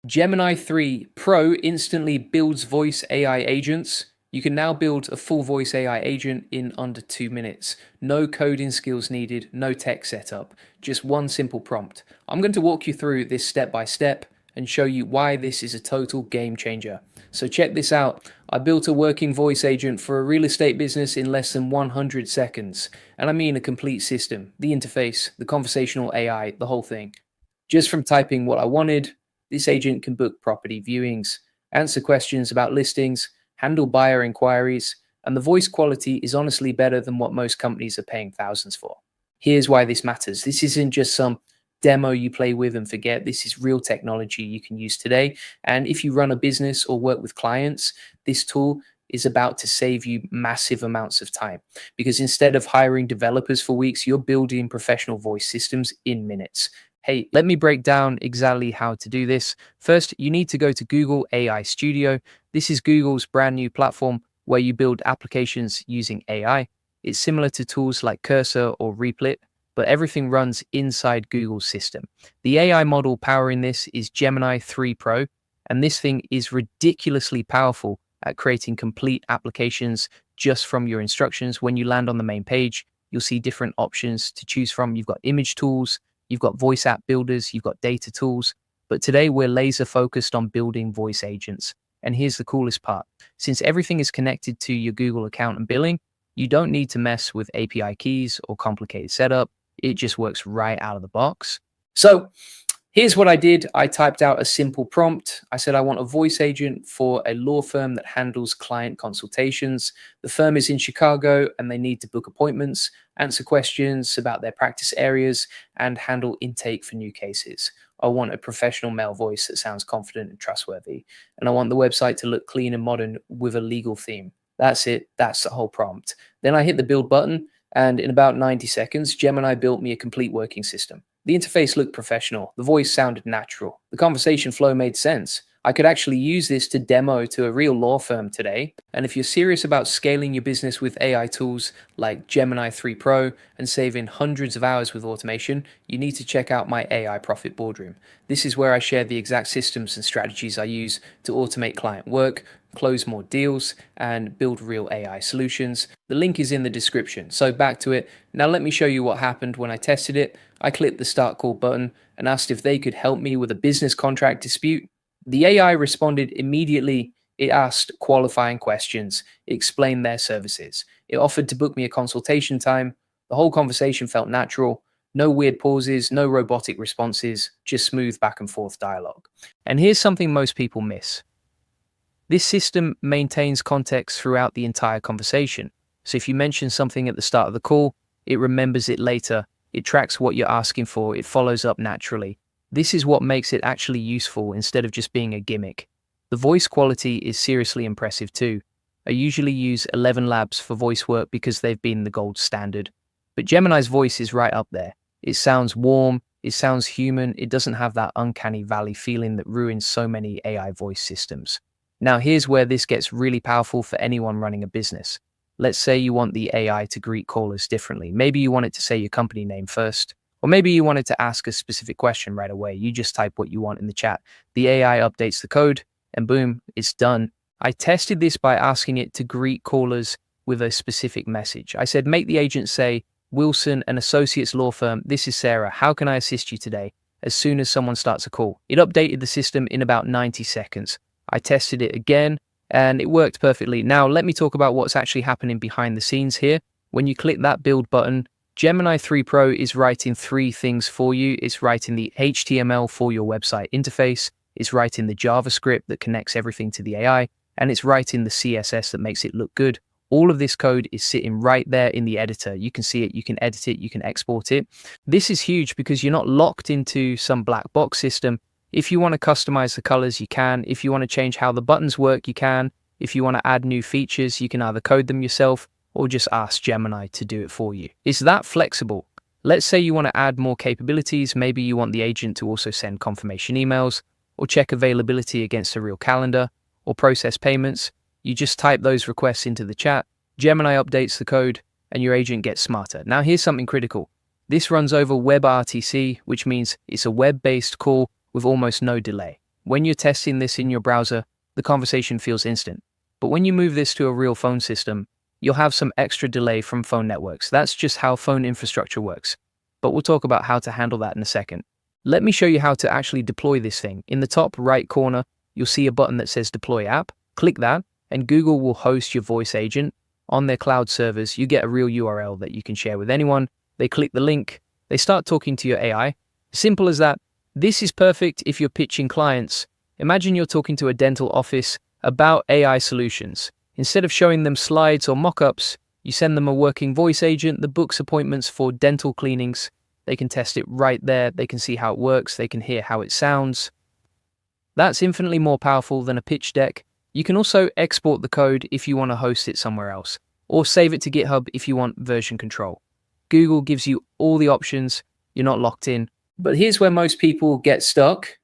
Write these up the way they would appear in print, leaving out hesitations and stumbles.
Gemini 3 Pro instantly builds voice AI agents. You can now build a full voice AI agent in under 2 minutes. No coding skills needed, no tech setup, just one simple prompt. I'm going to walk you through this step by step and show you why this is a total game changer. So check this out. I built a working voice agent for a real estate business in less than 100 seconds. And I mean a complete system, the interface, the conversational AI, the whole thing. Just from typing what I wanted, this agent can book property viewings, answer questions about listings, handle buyer inquiries, and the voice quality is honestly better than what most companies are paying thousands for. Here's why this matters. This isn't just some demo you play with and forget. This is real technology you can use today. And if you run a business or work with clients, this tool is about to save you massive amounts of time, because instead of hiring developers for weeks, you're building professional voice systems in minutes. Hey, let me break down exactly how to do this. First, you need to go to Google AI Studio. This is Google's brand new platform where you build applications using AI. It's similar to tools like Cursor or Replit, but everything runs inside Google's system. The AI model powering this is Gemini 3 Pro, and this thing is ridiculously powerful at creating complete applications just from your instructions. When you land on the main page, you'll see different options to choose from. You've got image tools, you've got voice app builders, you've got data tools, but today we're laser focused on building voice agents. And here's the coolest part. Since everything is connected to your Google account and billing, you don't need to mess with API keys or complicated setup. It just works right out of the box. So here's what I did. I typed out a simple prompt. I said I want a voice agent for a law firm that handles client consultations. The firm is in Chicago and they need to book appointments, answer questions about their practice areas, and handle intake for new cases. I want a professional male voice that sounds confident and trustworthy. And I want the website to look clean and modern with a legal theme. That's it. That's the whole prompt. Then I hit the build button, and in about 90 seconds, Gemini built me a complete working system. The interface looked professional, the voice sounded natural, the conversation flow made sense. I could actually use this to demo to a real law firm today. And if you're serious about scaling your business with AI tools like Gemini 3 Pro and saving hundreds of hours with automation, you need to check out my AI Profit Boardroom. This is where I share the exact systems and strategies I use to automate client work, close more deals, and build real AI solutions. The link is in the description. So back to it. Now let me show you what happened when I tested it. I clicked the start call button and asked if they could help me with a business contract dispute. The AI responded immediately. It asked qualifying questions, it explained their services. It offered to book me a consultation time. The whole conversation felt natural. No weird pauses, no robotic responses, just smooth back and forth dialogue. And here's something most people miss. This system maintains context throughout the entire conversation. So if you mention something at the start of the call, it remembers it later. It tracks what you're asking for. It follows up naturally. This is what makes it actually useful instead of just being a gimmick. The voice quality is seriously impressive too. I usually use 11 Labs for voice work because they've been the gold standard. But Gemini's voice is right up there. It sounds warm, it sounds human, it doesn't have that uncanny valley feeling that ruins so many AI voice systems. Now here's where this gets really powerful for anyone running a business. Let's say you want the AI to greet callers differently. Maybe you want it to say your company name first. Or maybe you wanted to ask a specific question right away. You just type what you want in the chat. The AI updates the code, and boom, it's done. I tested this by asking it to greet callers with a specific message. I said, make the agent say, Wilson and Associates Law Firm, this is Sarah. How can I assist you today? As soon as someone starts a call. It updated the system in about 90 seconds. I tested it again, and it worked perfectly. Now, let me talk about what's actually happening behind the scenes here. When you click that build button, Gemini 3 Pro is writing three things for you. It's writing the HTML for your website interface, it's writing the JavaScript that connects everything to the AI, and it's writing the CSS that makes it look good. All of this code is sitting right there in the editor. You can see it, you can edit it, you can export it. This is huge because you're not locked into some black box system. If you want to customize the colors, you can. If you want to change how the buttons work, you can. If you want to add new features, you can either code them yourself or just ask Gemini to do it for you. It's that flexible. Let's say you want to add more capabilities. Maybe you want the agent to also send confirmation emails or check availability against a real calendar or process payments. You just type those requests into the chat, Gemini updates the code, and your agent gets smarter. Now here's something critical. This runs over WebRTC, which means it's a web-based call with almost no delay. When you're testing this in your browser, the conversation feels instant. But when you move this to a real phone system, you'll have some extra delay from phone networks. That's just how phone infrastructure works. But we'll talk about how to handle that in a second. Let me show you how to actually deploy this thing. In the top right corner, you'll see a button that says Deploy App. Click that, and Google will host your voice agent on their cloud servers. You get a real URL that you can share with anyone. They click the link, they start talking to your AI. Simple as that. This is perfect if you're pitching clients. Imagine you're talking to a dental office about AI solutions. Instead of showing them slides or mock-ups, you send them a working voice agent that books appointments for dental cleanings. They can test it right there. They can see how it works. They can hear how it sounds. That's infinitely more powerful than a pitch deck. You can also export the code if you want to host it somewhere else, or save it to GitHub if you want version control. Google gives you all the options. You're not locked in. But here's where most people get stuck.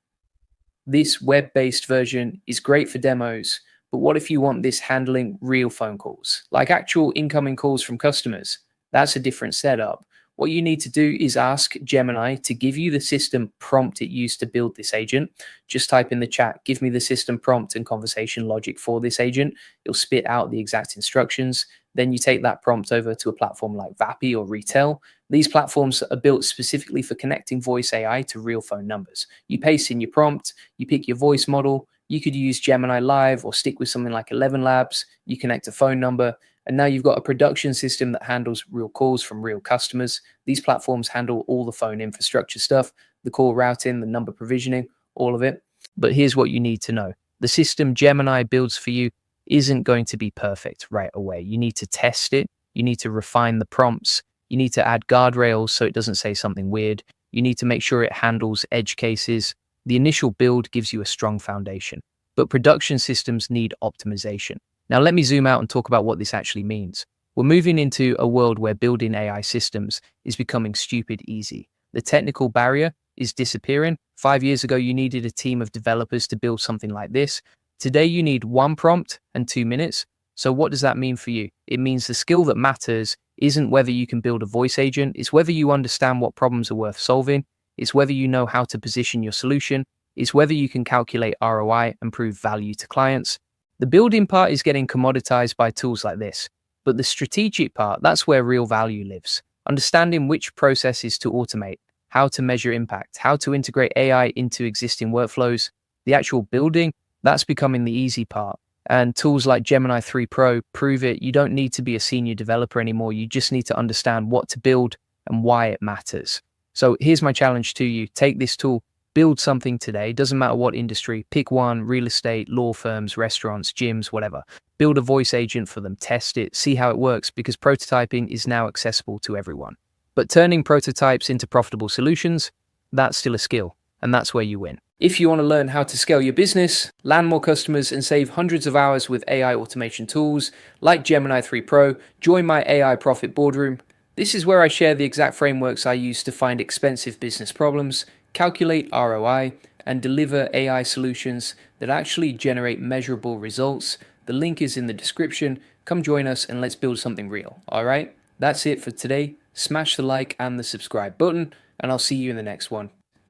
This web-based version is great for demos, but what if you want this handling real phone calls, like actual incoming calls from customers? That's a different setup. What you need to do is ask Gemini to give you the system prompt it used to build this agent. Just type in the chat, give me the system prompt and conversation logic for this agent. It'll spit out the exact instructions. Then you take that prompt over to a platform like Vapi or Retell. These platforms are built specifically for connecting voice AI to real phone numbers. You paste in your prompt, you pick your voice model. You could use Gemini Live or stick with something like 11 Labs. You connect a phone number, and now you've got a production system that handles real calls from real customers. These platforms handle all the phone infrastructure stuff, the call routing, the number provisioning, all of it. But here's what you need to know. The system Gemini builds for you isn't going to be perfect right away. You need to test it. You need to refine the prompts. You need to add guardrails so it doesn't say something weird. You need to make sure it handles edge cases. The initial build gives you a strong foundation, but production systems need optimization. Now let me zoom out and talk about what this actually means. We're moving into a world where building AI systems is becoming stupid easy. The technical barrier is disappearing. 5 years ago, you needed a team of developers to build something like this. Today, you need one prompt and 2 minutes. So what does that mean for you? It means the skill that matters isn't whether you can build a voice agent, it's whether you understand what problems are worth solving, it's whether you know how to position your solution, it's whether you can calculate ROI and prove value to clients. The building part is getting commoditized by tools like this, but the strategic part, that's where real value lives. Understanding which processes to automate, how to measure impact, how to integrate AI into existing workflows. The actual building, that's becoming the easy part. And tools like Gemini 3 Pro prove it. You don't need to be a senior developer anymore. You just need to understand what to build and why it matters. So here's my challenge to you. Take this tool, build something today. Doesn't matter what industry. Pick one: real estate, law firms, restaurants, gyms, whatever. Build a voice agent for them. Test it. See how it works, because prototyping is now accessible to everyone. But turning prototypes into profitable solutions, that's still a skill. And that's where you win. If you want to learn how to scale your business, land more customers, and save hundreds of hours with AI automation tools like Gemini 3 Pro, join my AI Profit Boardroom. This is where I share the exact frameworks I use to find expensive business problems, calculate ROI, and deliver AI solutions that actually generate measurable results. The link is in the description. Come join us and let's build something real. All right, that's it for today. Smash the like and the subscribe button, and I'll see you in the next one.